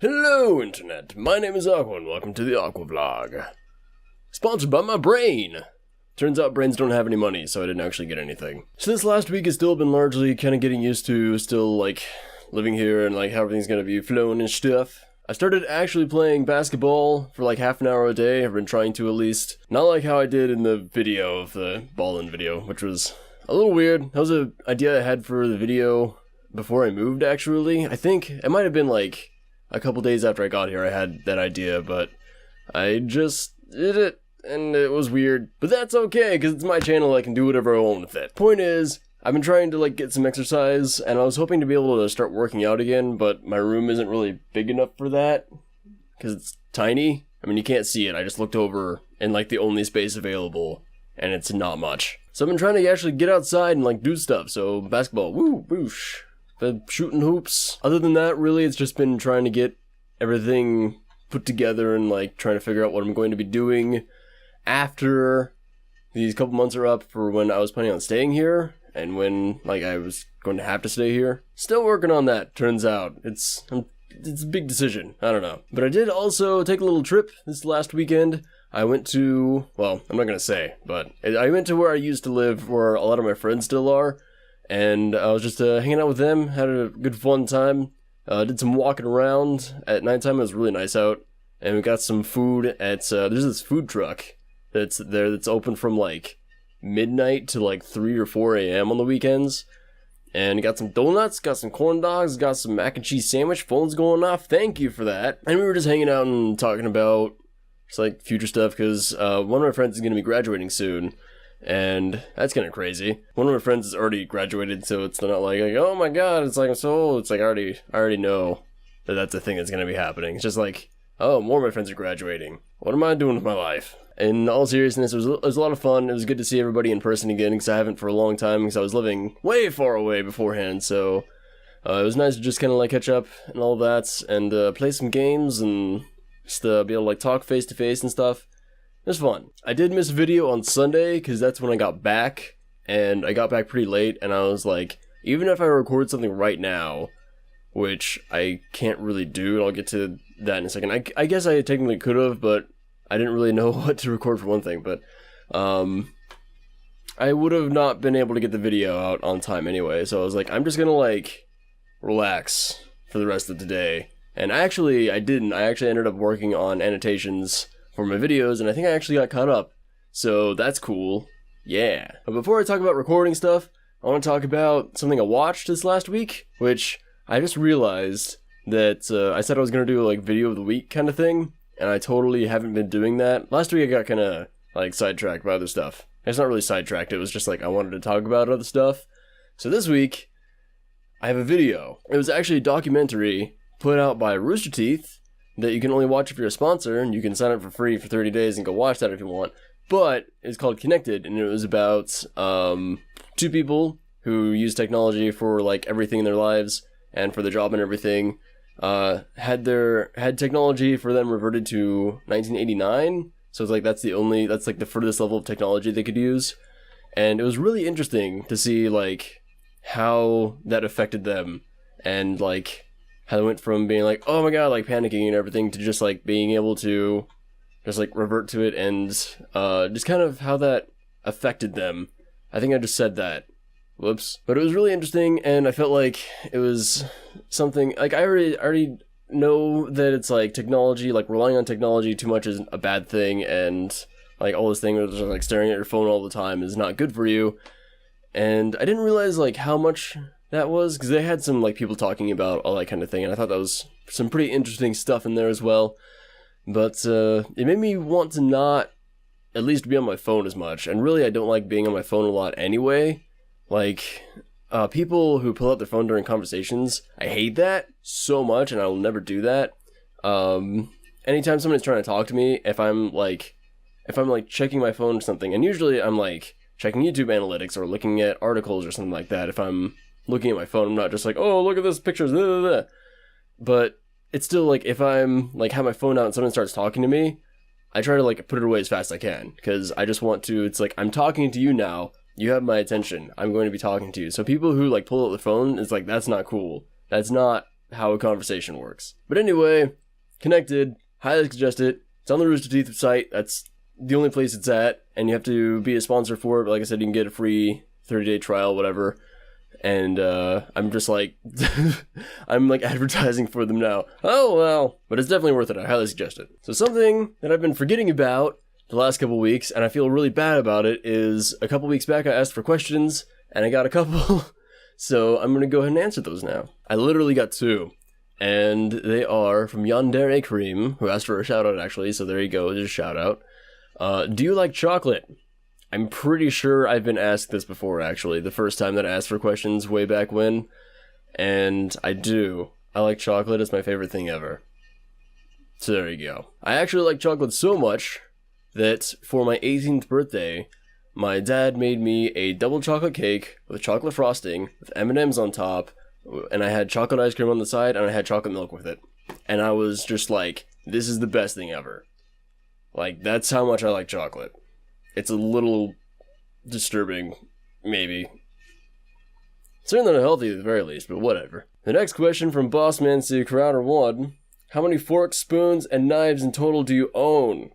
Hello, Internet. My name is Aqua, and welcome to the Aqua vlog. Sponsored by my brain. Turns out brains don't have any money, so I didn't actually get anything. So this last week has still been largely kind of getting used to still, like, living here and, like, how everything's gonna be flowing and stuff. I started actually playing basketball for, like, half an hour a day. I've been trying to, at least. Not like how I did in the video of the ballin' video, which was a little weird. That was an idea I had for the video before I moved, actually. I think it might have been, like, a couple days after I got here I had that idea, but I just did it, and it was weird. But that's okay, because it's my channel, I can do whatever I want with it. Point is, I've been trying to, like, get some exercise, and I was hoping to be able to start working out again, but my room isn't really big enough for that, because it's tiny. I mean, you can't see it, I just looked over in, like, the only space available, and it's not much. So I've been trying to actually get outside and, like, do stuff, so basketball, woo, whoosh. Shooting hoops. Other than that, really, it's just been trying to get everything put together and, like, trying to figure out what I'm going to be doing after these couple months are up for when I was planning on staying here and when, like, I was going to have to stay here. Still working on that, turns out. It's a big decision. I don't know. But I did also take a little trip this last weekend. I went to, well, I'm not going to say, but I went to where I used to live, where a lot of my friends still are. And I was just hanging out with them, had a good fun time, did some walking around at nighttime. It was really nice out, and we got some food at, there's this food truck that's there that's open from like midnight to like 3 or 4 a.m. on the weekends, and got some donuts, got some corn dogs, got some mac and cheese sandwich. Phone's going off, thank you for that. And we were just hanging out and talking about just like future stuff, because one of my friends is going to be graduating soon. And that's kind of crazy. One of my friends has already graduated, so it's not like, oh my god, it's like I'm so old. It's like I already know that that's a thing that's going to be happening. It's just like, oh, more of my friends are graduating. What am I doing with my life? In all seriousness, it was a lot of fun. It was good to see everybody in person again, because I haven't for a long time, because I was living way far away beforehand. So it was nice to just kind of like catch up and all that, and play some games, and just be able to like talk face to face and stuff. It was fun. I did miss a video on Sunday, because that's when I got back, and I got back pretty late, and I was like, even if I record something right now, which I can't really do, and I'll get to that in a second. I guess I technically could have, but I didn't really know what to record for one thing, but I would have not been able to get the video out on time anyway, so I was like, I'm just gonna, like, relax for the rest of the day. And I actually ended up working on annotations for my videos, and I think I actually got caught up, so that's cool. Yeah. But before I talk about recording stuff, I want to talk about something I watched this last week, which I just realized that I said I was going to do like video of the week kind of thing, and I totally haven't been doing that. Last week I got kind of like sidetracked by other stuff. It's not really sidetracked, it was just like I wanted to talk about other stuff. So this week, I have a video. It was actually a documentary put out by Rooster Teeth, that you can only watch if you're a sponsor, and you can sign up for free for 30 days and go watch that if you want. But it's called Connected, and it was about two people who use technology for like everything in their lives and for their job and everything. Had technology for them reverted to 1989, so it's like that's like the furthest level of technology they could use, and it was really interesting to see like how that affected them, and like how they went from being like, oh my god, like panicking and everything, to just like being able to just like revert to it, and just kind of how that affected them. I think I just said that. Whoops. But it was really interesting, and I felt like it was something, like I already know that it's like technology, like relying on technology too much is a bad thing, and like all this thing of just like staring at your phone all the time is not good for you. And I didn't realize like how much that was, because they had some like people talking about all that kind of thing, and I thought that was some pretty interesting stuff in there as well. But it made me want to not at least be on my phone as much, and really I don't like being on my phone a lot anyway. Like people who pull out their phone during conversations, I hate that so much, and I will never do that. Anytime somebody's trying to talk to me, if I'm like checking my phone or something, and usually I'm like checking YouTube analytics or looking at articles or something like that. If I'm looking at my phone, I'm not just like, oh, look at this pictures, blah, blah, blah. But it's still like, if I'm like have my phone out and someone starts talking to me, I try to like put it away as fast as I can, because I just want to, it's like, I'm talking to you now, you have my attention, I'm going to be talking to you. So people who like pull out the phone, it's like, that's not cool. That's not how a conversation works. But anyway, connected, highly suggest it. It's on the Rooster Teeth site. That's the only place it's at, and you have to be a sponsor for it. But like I said, you can get a free 30-day trial, whatever. And I'm just like, I'm like advertising for them now. Oh, well. But it's definitely worth it. I highly suggest it. So something that I've been forgetting about the last couple weeks, and I feel really bad about it, is a couple weeks back I asked for questions, and I got a couple. So I'm going to go ahead and answer those now. I literally got 2. And they are from Yandere Cream, who asked for a shout out actually, so there you go, just a shout out. Do you like chocolate? I'm pretty sure I've been asked this before actually, the first time that I asked for questions way back when. And I do. I like chocolate, it's my favorite thing ever. So there you go. I actually like chocolate so much that for my 18th birthday, my dad made me a double chocolate cake with chocolate frosting, with M&Ms on top, and I had chocolate ice cream on the side, and I had chocolate milk with it. And I was just like, this is the best thing ever. Like, that's how much I like chocolate. It's a little disturbing, maybe. Certainly not healthy at the very least, but whatever. The next question from Bossman Crowder 1. How many forks, spoons, and knives in total do you own?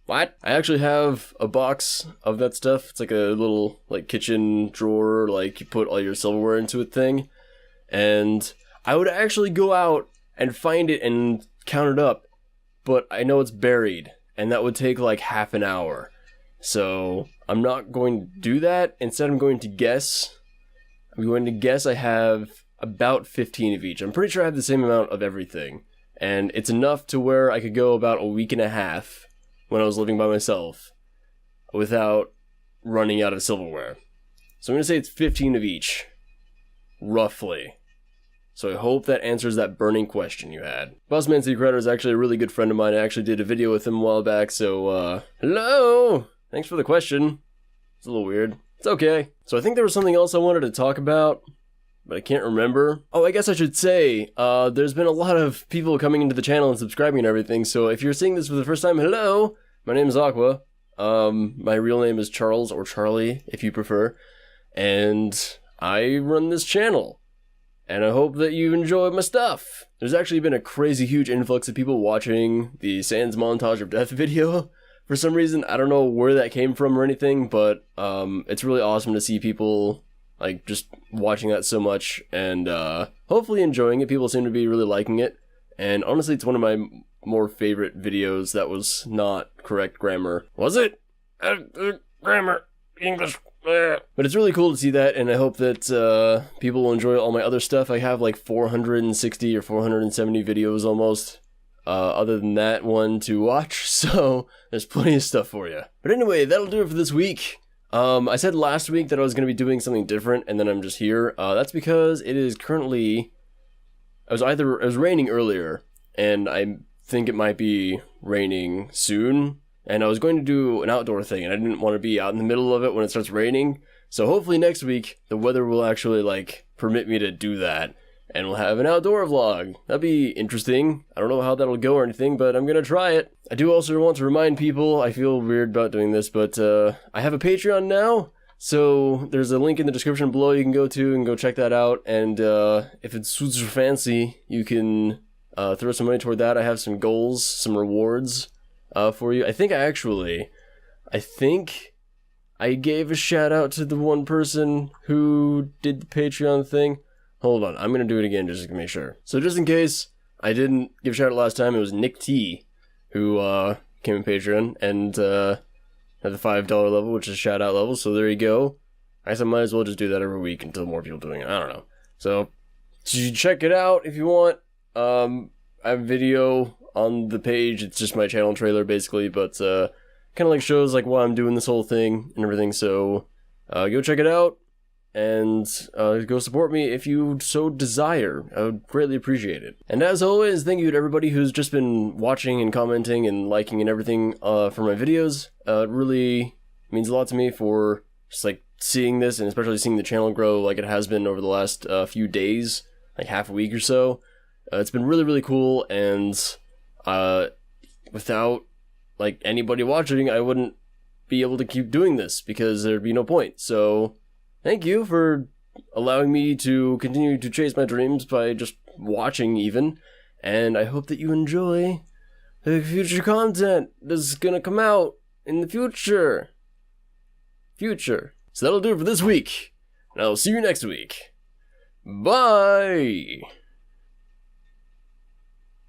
What? I actually have a box of that stuff. It's like a little like kitchen drawer, like you put all your silverware into a thing. And I would actually go out and find it and count it up, but I know it's buried, and that would take like half an hour. So I'm not going to do that. Instead, I'm going to guess. I'm going to guess I have about 15 of each. I'm pretty sure I have the same amount of everything. And it's enough to where I could go about a week and a half when I was living by myself without running out of silverware. So I'm going to say it's 15 of each, roughly. So I hope that answers that burning question you had. Bossman Crowder is actually a really good friend of mine. I actually did a video with him a while back, so hello! Thanks for the question. It's a little weird. It's okay. So I think there was something else I wanted to talk about, but I can't remember. Oh, I guess I should say, there's been a lot of people coming into the channel and subscribing and everything, so if you're seeing this for the first time, hello! My name is Aqua. My real name is Charles, or Charlie, if you prefer, and I run this channel. And I hope that you enjoy my stuff. There's actually been a crazy huge influx of people watching the Sans Montage of Death video. For some reason, I don't know where that came from or anything, but it's really awesome to see people like just watching that so much and hopefully enjoying it. People seem to be really liking it. And honestly, it's one of my more favorite videos that was not correct grammar. Was it? Grammar. English. But it's really cool to see that, and I hope that people will enjoy all my other stuff. I have like 460 or 470 videos almost, other than that one to watch, so there's plenty of stuff for you. But anyway, that'll do it for this week. I said last week that I was going to be doing something different, and then I'm just here. That's because it is currently... It was raining earlier, and I think it might be raining soon. And I was going to do an outdoor thing, and I didn't want to be out in the middle of it when it starts raining. So hopefully next week, the weather will actually, like, permit me to do that. And we'll have an outdoor vlog. That'd be interesting. I don't know how that'll go or anything, but I'm gonna try it. I do also want to remind people, I feel weird about doing this, but I have a Patreon now. So there's a link in the description below you can go to and go check that out. And if it suits your fancy, you can throw some money toward that. I have some goals, some rewards. For you. I think I gave a shout out to the one person who did the Patreon thing. Hold on, I'm gonna do it again just to make sure. So just in case I didn't give a shout out last time, it was Nick T who came in Patreon and at the $5 level, which is shout out level, so there you go. I guess I might as well just do that every week until more people doing it. I don't know. So you check it out if you want. I have a video on the page. It's just my channel trailer basically, but kind of like shows like why I'm doing this whole thing and everything, so go check it out and go support me if you so desire. I would greatly appreciate it. And as always, thank you to everybody who's just been watching and commenting and liking and everything for my videos. It really means a lot to me for just like seeing this, and especially seeing the channel grow like it has been over the last few days, like half a week or so. It's been really, really cool, and without like anybody watching, I wouldn't be able to keep doing this because there'd be no point. So thank you for allowing me to continue to chase my dreams by just watching even. And I hope that you enjoy the future content that's gonna come out in the future. So that'll do it for this week. And I'll see you next week. Bye!